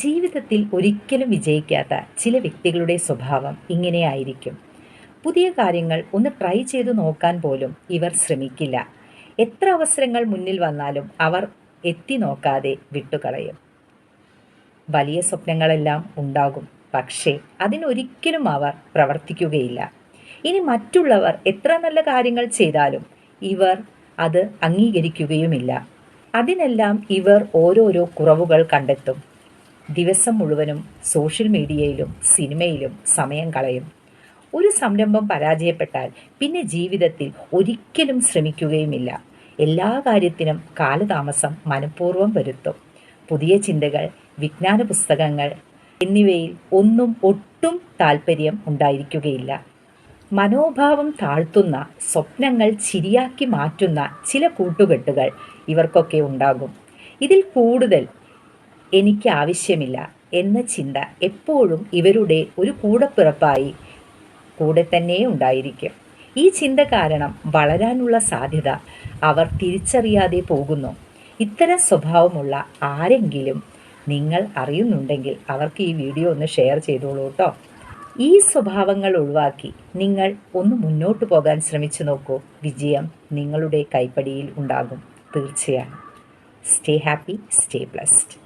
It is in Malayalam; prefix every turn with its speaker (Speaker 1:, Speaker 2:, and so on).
Speaker 1: ജീവിതത്തിൽ ഒരിക്കലും വിജയിക്കാത്ത ചില വ്യക്തികളുടെ സ്വഭാവം ഇങ്ങനെയായിരിക്കും. പുതിയ കാര്യങ്ങൾ ഒന്ന് ട്രൈ ചെയ്തു നോക്കാൻ പോലും ഇവർ ശ്രമിക്കില്ല. എത്ര അവസരങ്ങൾ മുന്നിൽ വന്നാലും അവർ എത്തി നോക്കാതെ വിട്ടുകളയും. വലിയ സ്വപ്നങ്ങളെല്ലാം ഉണ്ടാകും, പക്ഷേ അതിനൊരിക്കലും അവർ പ്രവർത്തിക്കുകയില്ല. ഇനി മറ്റുള്ളവർ എത്ര നല്ല കാര്യങ്ങൾ ചെയ്താലും ഇവർ അത് അംഗീകരിക്കുകയുമില്ല. അതിനെല്ലാം ഇവർ ഓരോരോ കുറവുകൾ കണ്ടെത്തും. ദിവസം മുഴുവനും സോഷ്യൽ മീഡിയയിലും സിനിമയിലും സമയം കളയും. ഒരു സംരംഭം പരാജയപ്പെട്ടാൽ പിന്നെ ജീവിതത്തിൽ ഒരിക്കലും ശ്രമിക്കുകയുമില്ല. എല്ലാ കാര്യത്തിനും കാലതാമസം മനഃപൂർവ്വം വരുത്തും. പുതിയ ചിന്തകൾ, വിജ്ഞാന പുസ്തകങ്ങൾ എന്നിവയിൽ ഒട്ടും താല്പര്യം ഉണ്ടായിരിക്കുകയില്ല. മനോഭാവം താഴ്ത്തുന്ന, സ്വപ്നങ്ങൾ ചിരിയാക്കി മാറ്റുന്ന ചില കൂട്ടുകെട്ടുകൾ ഇവർക്കൊക്കെ ഉണ്ടാകും. ഇതിൽ കൂടുതൽ എനിക്ക് ആവശ്യമില്ല എന്ന ചിന്ത എപ്പോഴും ഇവരുടെ ഒരു കൂടപ്പിറപ്പായി കൂടെ തന്നെ ഉണ്ടായിരിക്കും. ഈ ചിന്ത കാരണം വളരാനുള്ള സാധ്യത അവർ തിരിച്ചറിയാതെ പോകുന്നു. ഇത്തരം സ്വഭാവമുള്ള ആരെങ്കിലും നിങ്ങൾ അറിയുന്നുണ്ടെങ്കിൽ അവർക്ക് ഈ വീഡിയോ ഒന്ന് ഷെയർ ചെയ്തോളൂ കേട്ടോ. ഈ സ്വഭാവങ്ങൾ ഒഴിവാക്കി നിങ്ങൾ ഒന്ന് മുന്നോട്ട് പോകാൻ ശ്രമിച്ചു നോക്കൂ. വിജയം നിങ്ങളുടെ കൈപ്പടിയിൽ ഉണ്ടാകും, തീർച്ചയാണ്. Stay happy, stay blessed.